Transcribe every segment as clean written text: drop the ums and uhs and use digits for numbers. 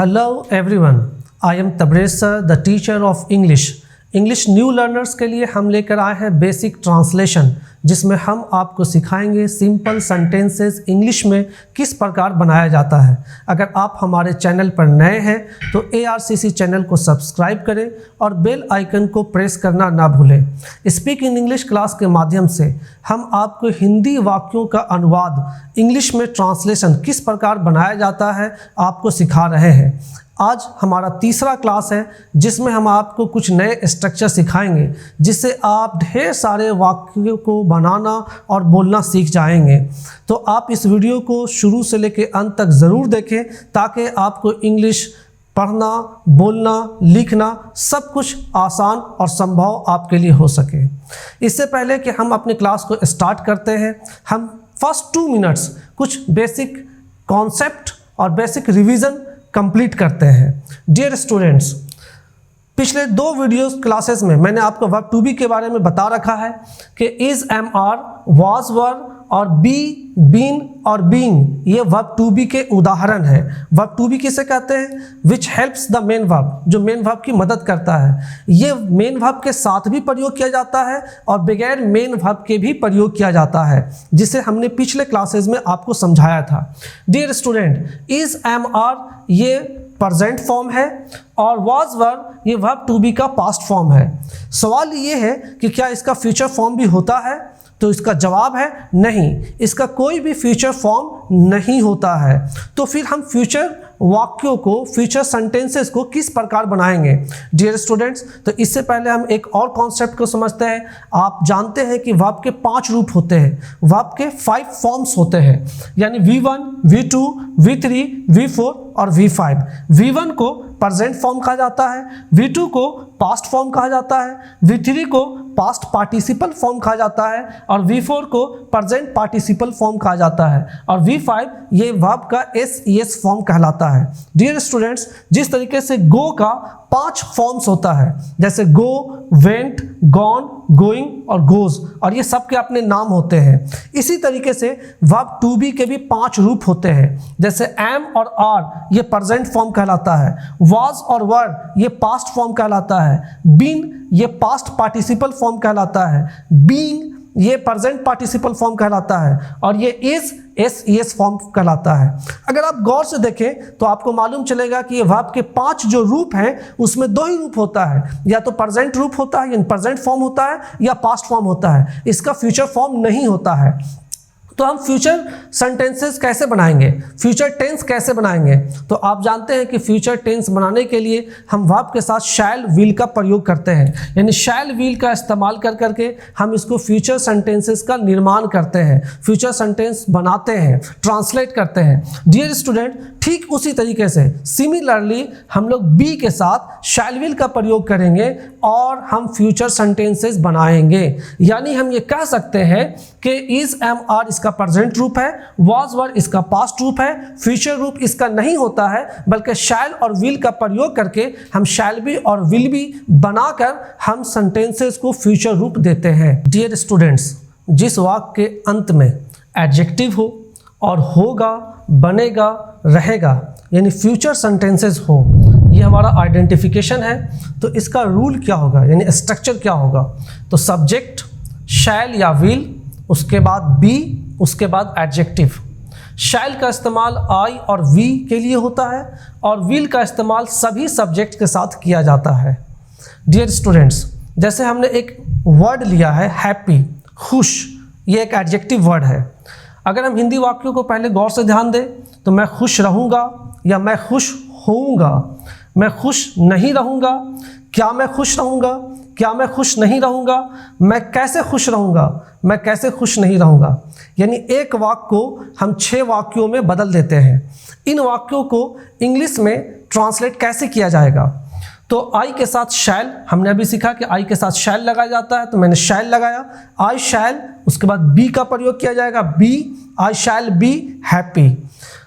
Hello everyone, I am Tabrez sir, the teacher of English. English new learners के लिए हम लेकर आए हैं बेसिक ट्रांसलेशन, जिसमें हम आपको सिखाएंगे सिंपल सेंटेंसेस इंग्लिश में किस प्रकार बनाया जाता है। अगर आप हमारे चैनल पर नए हैं तो ARCC चैनल को सब्सक्राइब करें और बेल आइकन को प्रेस करना ना भूलें। स्पीक इन इंग्लिश क्लास के माध्यम से हम आपको हिंदी वाक्यों का अनुवाद इंग्लिश में ट्रांसलेशन किस प्रकार बनाया जाता है आपको सिखा रहे हैं। आज हमारा तीसरा क्लास है जिसमें हम आपको कुछ नए स्ट्रक्चर सिखाएंगे, जिससे आप ढेर सारे वाक्यों को बनाना और बोलना सीख जाएंगे। तो आप इस वीडियो को शुरू से लेकर अंत तक ज़रूर देखें ताकि आपको इंग्लिश पढ़ना, बोलना, लिखना सब कुछ आसान और संभव आपके लिए हो सके। इससे पहले कि हम अपनी क्लास को स्टार्ट करते हैं, हम फर्स्ट 2 मिनट्स कुछ बेसिक कॉन्सेप्ट और बेसिक रिवीजन कंप्लीट करते हैं। डियर स्टूडेंट्स, पिछले 2 वीडियोस क्लासेस में मैंने आपको वर्ब टू बी के बारे में बता रखा है कि इज, एम, आर, वाज, वर और बी, बीन और बीइंग ये वर्ब टू बी के उदाहरण हैं। वर्ब टू बी किसे कहते हैं? Which helps the main verb, जो मेन वर्ब की मदद करता है। ये मेन वर्ब के साथ भी प्रयोग किया जाता है और बगैर मेन वर्ब के भी प्रयोग किया जाता है, जिसे हमने पिछले क्लासेस में आपको समझाया था। Dear student, is, am, are ये प्रेजेंट फॉर्म है और वाज, वर ये वर्ब टू बी का पास्ट फॉर्म है। सवाल ये है कि क्या इसका फ्यूचर फॉर्म भी होता है? तो इसका जवाब है नहीं, इसका कोई भी फ्यूचर फॉर्म नहीं होता है। तो फिर हम फ्यूचर वाक्यों को, फ्यूचर सेंटेंसेस को किस प्रकार बनाएंगे? डियर स्टूडेंट्स, तो इससे पहले हम एक और कॉन्सेप्ट को समझते हैं। आप जानते हैं कि वर्ब के 5 रूप होते हैं, वर्ब के 5 फॉर्म्स होते हैं, यानी V1, V2, V3, V4 और V5। V1 को प्रेजेंट फॉर्म कहा जाता है, V2 को पास्ट फॉर्म कहा जाता है, V3 को पास्ट पार्टिसिपल फॉर्म कहा जाता है और V4 को प्रेजेंट पार्टिसिपल फॉर्म कहा जाता है और V5 ये वर्ब का SES फॉर्म कहलाता है। डियर स्टूडेंट्स, जिस तरीके से गो का 5 फॉर्म्स होता है, जैसे गो, वेंट, गॉन, गोइंग और गोज, और ये सब के अपने नाम होते हैं, इसी तरीके से वर्ब टू बी के भी 5 रूप होते हैं, जैसे एम और आर ये प्रेजेंट फॉर्म कहलाता है, वाज और वर ये पास्ट फॉर्म कहलाता है, बीन ये पास्ट पार्टिसिपल फॉर्म कहलाता है, बीइंग ये प्रेजेंट पार्टिसिपल फॉर्म कहलाता है और ये इज SES फॉर्म कहलाता है। अगर आप गौर से देखें तो आपको मालूम चलेगा कि ये वर्ब के 5 जो रूप हैं उसमें 2 ही रूप होता है, या तो प्रेजेंट रूप होता है, यानी प्रेजेंट फॉर्म होता है, या पास्ट फॉर्म होता है। इसका फ्यूचर फॉर्म नहीं होता है। तो हम फ्यूचर सेंटेंसेस कैसे बनाएंगे, फ्यूचर टेंस कैसे बनाएंगे? तो आप जानते हैं कि फ्यूचर टेंस बनाने के लिए हम वर्ब के साथ शैल, विल का प्रयोग करते हैं, यानी शैल, विल का इस्तेमाल कर करके हम इसको फ्यूचर सेंटेंसेस का निर्माण करते हैं, फ्यूचर सेंटेंस बनाते हैं, ट्रांसलेट करते हैं। डियर स्टूडेंट, ठीक उसी तरीके से सिमिलरली हम लोग बी के साथ शैल, विल का प्रयोग करेंगे और हम फ्यूचर सेंटेंसेस बनाएंगे। यानी हम ये कह सकते हैं कि इज, एम, आर इसका प्रेजेंट रूप है, वाज, वर इसका पास्ट रूप है, फ्यूचर रूप इसका नहीं होता है, बल्कि शैल और विल का प्रयोग करके हम शैल भी और विल भी बनाकर हम सेंटेंसेस को फ्यूचर रूप देते हैं। डियर स्टूडेंट्स, जिस वाक्य के अंत में एडजेक्टिव हो और होगा, बनेगा, रहेगा, यानी फ्यूचर सेंटेंसेस हो, ये हमारा आइडेंटिफिकेशन है। तो इसका रूल क्या होगा, यानी स्ट्रक्चर क्या होगा? तो सब्जेक्ट शैल या विल, उसके बाद बी, उसके बाद एडजेक्टिव। शैल का इस्तेमाल आई और वी के लिए होता है और विल का इस्तेमाल सभी सब्जेक्ट के साथ किया जाता है। डियर स्टूडेंट्स, जैसे हमने एक वर्ड लिया है हैप्पी, खुश, ये एक एडजेक्टिव वर्ड है। अगर हम हिंदी वाक्यों को पहले गौर से ध्यान दें तो मैं खुश रहूँगा या मैं खुश होऊंगा, मैं खुश नहीं रहूँगा, क्या मैं खुश रहूँगा, क्या मैं खुश नहीं रहूँगा, मैं कैसे खुश रहूँगा, मैं कैसे खुश नहीं रहूँगा। यानी एक वाक्य को हम 6 वाक्यों में बदल देते हैं। इन वाक्यों को इंग्लिश में ट्रांसलेट कैसे किया जाएगा? तो आई के साथ शैल, हमने अभी सीखा कि आई के साथ शैल लगाया जाता है, तो मैंने शैल लगाया, आई शैल, उसके बाद बी का प्रयोग किया जाएगा, be, I shall be happy.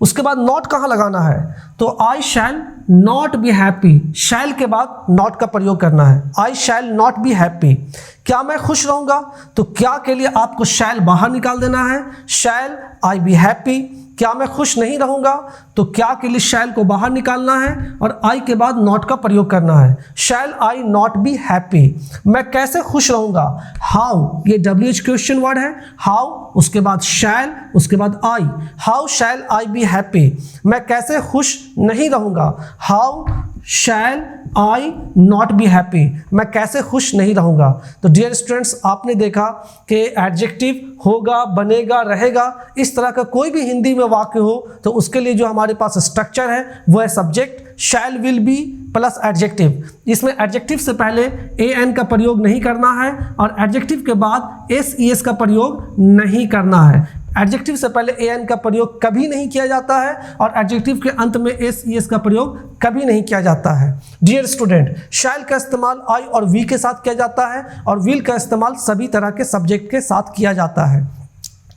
उसके बाद नॉट कहाँ लगाना है? तो I shall not be happy, shall के बाद नॉट का प्रयोग करना है, I shall not be happy. क्या मैं खुश रहूँगा? तो क्या के लिए आपको शैल बाहर निकाल देना है, शैल आई बी हैप्पी। क्या मैं खुश नहीं रहूँगा, तो क्या के लिए शैल को बाहर निकालना है और आई के बाद नॉट का प्रयोग करना है। Shall I not be happy, मैं कैसे खुश रहूँगा। हाउ, ये WH क्वेश्चन वर्ड है। हाउ, उसके बाद शैल, उसके बाद I. How shall I be happy, मैं कैसे खुश नहीं रहूँगा। How shall I not be happy, मैं कैसे खुश नहीं रहूँगा। तो डियर स्टूडेंट्स, आपने देखा कि एडजेक्टिव होगा, बनेगा, रहेगा, इस तरह का कोई भी हिंदी में वाक्य हो तो उसके लिए जो हमारे पास स्ट्रक्चर है वो है subject, shall, will be plus adjective. इसमें एडजेक्टिव से पहले an का प्रयोग नहीं करना है और एडजेक्टिव के बाद es का प्रयोग नहीं करना है। एडजेक्टिव से पहले an का प्रयोग कभी नहीं किया जाता है और एडजेक्टिव के अंत में es का प्रयोग कभी नहीं किया जाता है। डियर स्टूडेंट, शैल का इस्तेमाल आई और वी के साथ किया जाता है और विल का इस्तेमाल सभी तरह के सब्जेक्ट के साथ किया जाता है।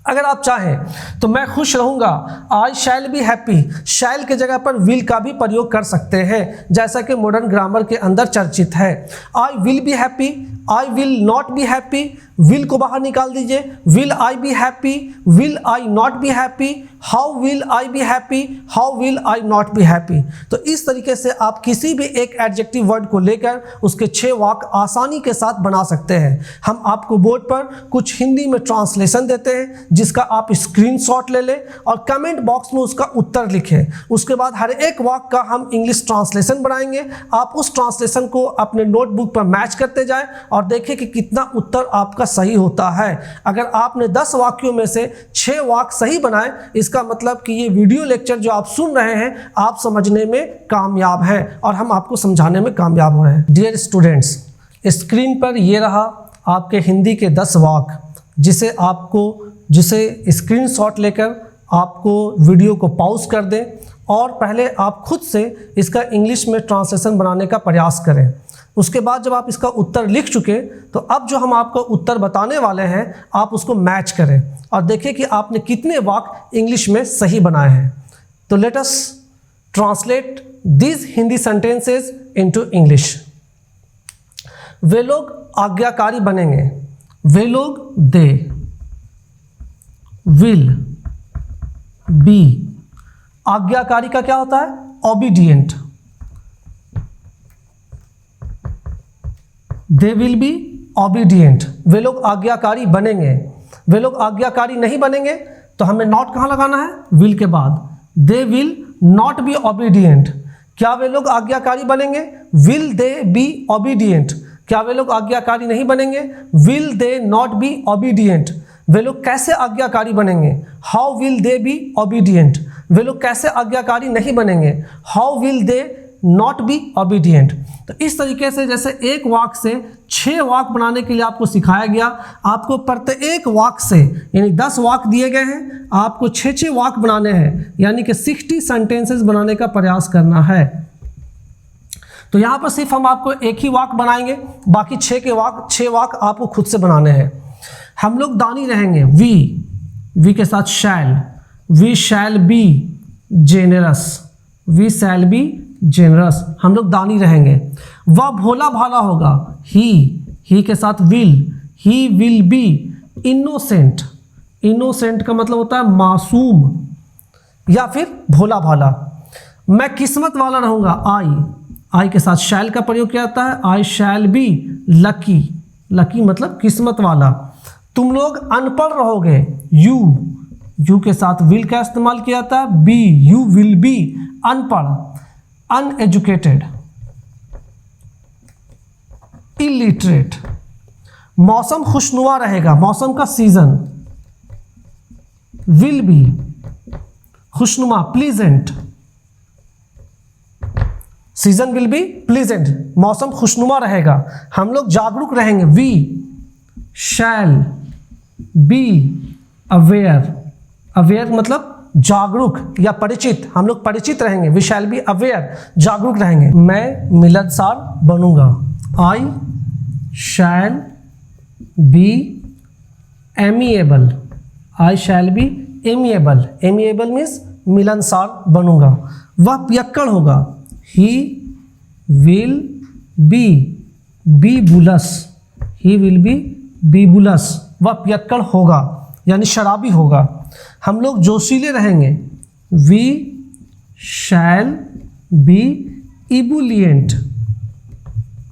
अगर आप चाहें तो मैं खुश रहूँगा, आई शैल बी हैप्पी, शैल के जगह पर विल का भी प्रयोग कर सकते हैं, जैसा कि मॉडर्न ग्रामर के अंदर चर्चित है। I will be happy, I will not be happy, will को बाहर निकाल दीजिए। Will I be happy, will I not be happy, how will I be happy, how will I not be happy. तो इस तरीके से आप किसी भी एक एडजेक्टिव वर्ड को लेकर उसके 6 वाक्य आसानी के साथ बना सकते हैं। हम आपको बोर्ड पर कुछ हिंदी में ट्रांसलेशन देते हैं जिसका आप स्क्रीनशॉट ले लें और कमेंट बॉक्स में उसका उत्तर लिखें। उसके बाद हर एक वाक्य का हम इंग्लिश ट्रांसलेशन बनाएंगे। आप उस ट्रांसलेशन को अपने नोटबुक पर मैच करते जाएं और देखें कि कितना उत्तर आपका सही होता है। अगर आपने 10 वाक्यों में से 6 वाक्य सही बनाए, इसका मतलब कि ये वीडियो लेक्चर जो आप सुन रहे हैं आप समझने में कामयाब हैं और हम आपको समझाने में कामयाब हो रहे हैं। डियर स्टूडेंट्स, स्क्रीन पर ये रहा आपके हिंदी के 10 वाक्य जिसे स्क्रीनशॉट लेकर आपको वीडियो को पॉज कर दें और पहले आप खुद से इसका इंग्लिश में ट्रांसलेशन बनाने का प्रयास करें। उसके बाद जब आप इसका उत्तर लिख चुके तो अब जो हम आपको उत्तर बताने वाले हैं आप उसको मैच करें और देखें कि आपने कितने वाक्य इंग्लिश में सही बनाए हैं। तो let us translate these Hindi sentences into English. वे लोग आज्ञाकारी बनेंगे, वे लोग दे विल बी। आज्ञाकारी का क्या होता है? Obedient. They will be obedient, वे लोग आज्ञाकारी बनेंगे। वे लोग आज्ञाकारी नहीं बनेंगे तो हमें नॉट कहाँ लगाना है? विल के बाद। They will not be obedient. क्या वे लोग आज्ञाकारी बनेंगे? Will they be obedient. क्या वे लोग आज्ञाकारी नहीं बनेंगे? Will they not be obedient. वे लोग कैसे आज्ञाकारी बनेंगे? How will they be obedient. वे लोग कैसे आज्ञाकारी नहीं बनेंगे? How will they not be obedient. तो इस तरीके से जैसे एक वाक्य से 6 वाक्य बनाने के लिए आपको सिखाया गया, आपको प्रत्येक वाक्य से यानी 10 वाक्य दिए गए हैं, आपको 6 वाक्य बनाने हैं, यानी कि 60 सेंटेंसेस बनाने का प्रयास करना है। तो यहाँ पर सिर्फ हम आपको एक ही वाक्य बनाएंगे, बाकी 6 वाक्य आपको खुद से बनाने हैं। हम लोग दानी रहेंगे, वी के साथ shall, we shall be generous, we shall be generous, हम लोग दानी रहेंगे। वह भोला भाला होगा, ही के साथ will, he will B innocent. Innocent का मतलब होता है मासूम या फिर भोला भाला। मैं किस्मत वाला रहूँगा, आई के साथ शैल का प्रयोग किया जाता है, I shall be lucky. Lucky मतलब किस्मत वाला। तुम लोग अनपढ़ रहोगे, यू के साथ विल का इस्तेमाल किया जाता है, बी यू विल बी अनपढ़, अनएजुकेटेड, इलिटरेट। मौसम खुशनुमा रहेगा, मौसम का सीजन, विल बी खुशनुमा pleasant, season will be pleasant, मौसम खुशनुमा रहेगा। हम लोग जागरूक रहेंगे, we shall be aware. Aware मतलब जागरूक या परिचित, हम लोग परिचित रहेंगे, वी शैल बी अवेयर, जागरूक रहेंगे। मैं मिलनसार बनूंगा, I shall be amiable, I shall be amiable. Amiable means मिलनसार बनूंगा। वह पियक्कड़ होगा, he will be bibulous, he will be bibulous, वह पियक्कड़ होगा यानी शराबी होगा। हम लोग जोशीले रहेंगे, we shall be ebullient,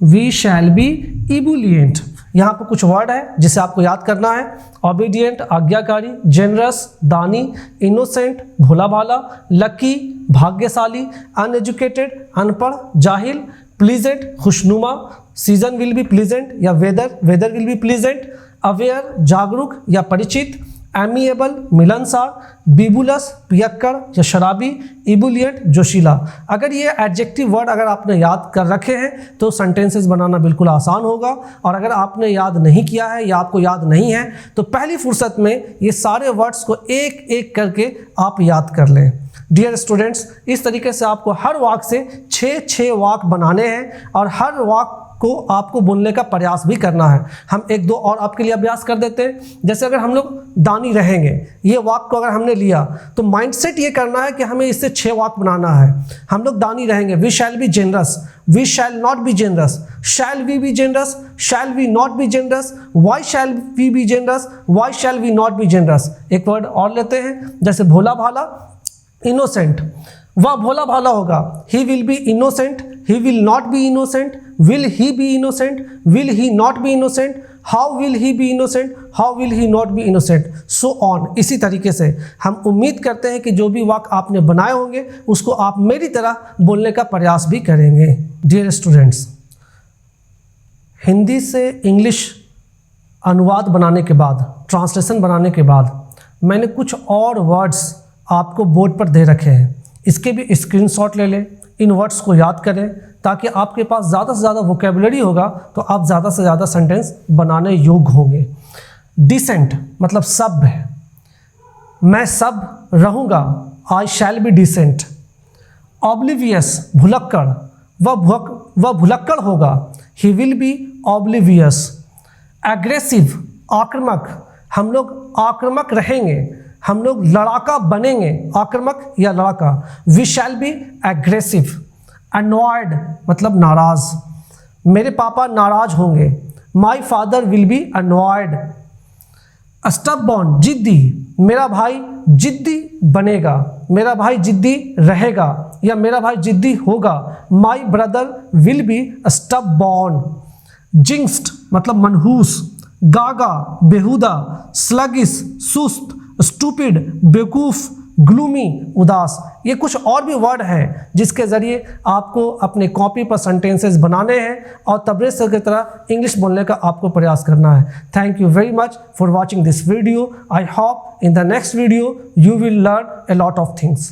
we shall be ebullient. यहाँ पर कुछ वर्ड है जिसे आपको याद करना है। ओबीडियंट आज्ञाकारी, जेनरस दानी, इनोसेंट भोला भाला, लकी भाग्यशाली, अनएजुकेटेड अनपढ़ जाहिल, प्लीजेंट खुशनुमा, सीजन विल बी प्लीजेंट या weather will be pleasant, aware जागरूक या परिचित, एमिएबल मिलनसार, बिबुलस पियक्कड़ या शराबी, इबुलिएंट जोशीला। अगर ये एडजेक्टिव वर्ड अगर आपने याद कर रखे हैं तो सेंटेंसेस बनाना बिल्कुल आसान होगा, और अगर आपने याद नहीं किया है या आपको याद नहीं है तो पहली फुर्सत में ये सारे वर्ड्स को एक एक करके आप याद कर लें। डियर स्टूडेंट्स, इस तरीके से आपको हर वाक से 6 वाक बनाने हैं और हर वाक को आपको बोलने का प्रयास भी करना है। हम 1-2 और आपके लिए अभ्यास कर देते हैं। जैसे अगर हम लोग दानी रहेंगे, ये वाक को अगर हमने लिया तो माइंडसेट ये करना है कि हमें इससे 6 वाक बनाना है। हम लोग दानी रहेंगे, we shall be generous, we shall not be generous, shall we be generous, shall we not be generous, why shall we be generous, why shall we not be generous. एक वर्ड और लेते हैं, जैसे भोला भाला, इनोसेंट, वह भोला भाला होगा, he will B innocent, he will not B innocent, will he B innocent, will he not be innocent, how will he B innocent, how will he not be innocent, so on. इसी तरीके से हम उम्मीद करते हैं कि जो भी वाक्य आपने बनाए होंगे उसको आप मेरी तरह बोलने का प्रयास भी करेंगे। डियर स्टूडेंट्स, हिंदी से इंग्लिश अनुवाद बनाने के बाद, ट्रांसलेशन बनाने के बाद, मैंने कुछ और वर्ड्स आपको बोर्ड पर दे रखे हैं। इसके भी स्क्रीनशॉट ले लें, इन वर्ड्स को याद करें, ताकि आपके पास ज़्यादा से ज़्यादा वोकेबुलरी होगा तो आप ज़्यादा से ज़्यादा सेंटेंस बनाने योग्य होंगे। डिसेंट मतलब सभ्य है, मैं सब रहूँगा, आई शैल बी डिसेंट। ऑब्लिवियस भुलक्कड़, वह भुलक्कड़ होगा, he will B oblivious. Aggressive आक्रामक, हम लोग आक्रामक रहेंगे, हम लोग लड़ाका बनेंगे, आक्रामक या लड़ाका, we shall be aggressive. Annoyed मतलब नाराज, मेरे पापा नाराज होंगे, my father will be annoyed. Stubborn जिद्दी, मेरा भाई जिद्दी बनेगा, मेरा भाई जिद्दी रहेगा या मेरा भाई जिद्दी होगा, माई ब्रदर विल बी स्टबबॉर्न। जिंक्स्ड मतलब मनहूस, गागा बेहुदा, स्लगिस सुस्त, स्टूपिड बेवकूफ़, ग्लूमी उदास। ये कुछ और भी वर्ड हैं जिसके ज़रिए आपको अपने कॉपी पर सेंटेंसेस बनाने हैं और तबरेज़ सर की तरह इंग्लिश बोलने का आपको प्रयास करना है। Thank you very much for watching this video. I hope in the next video you will learn a lot of things.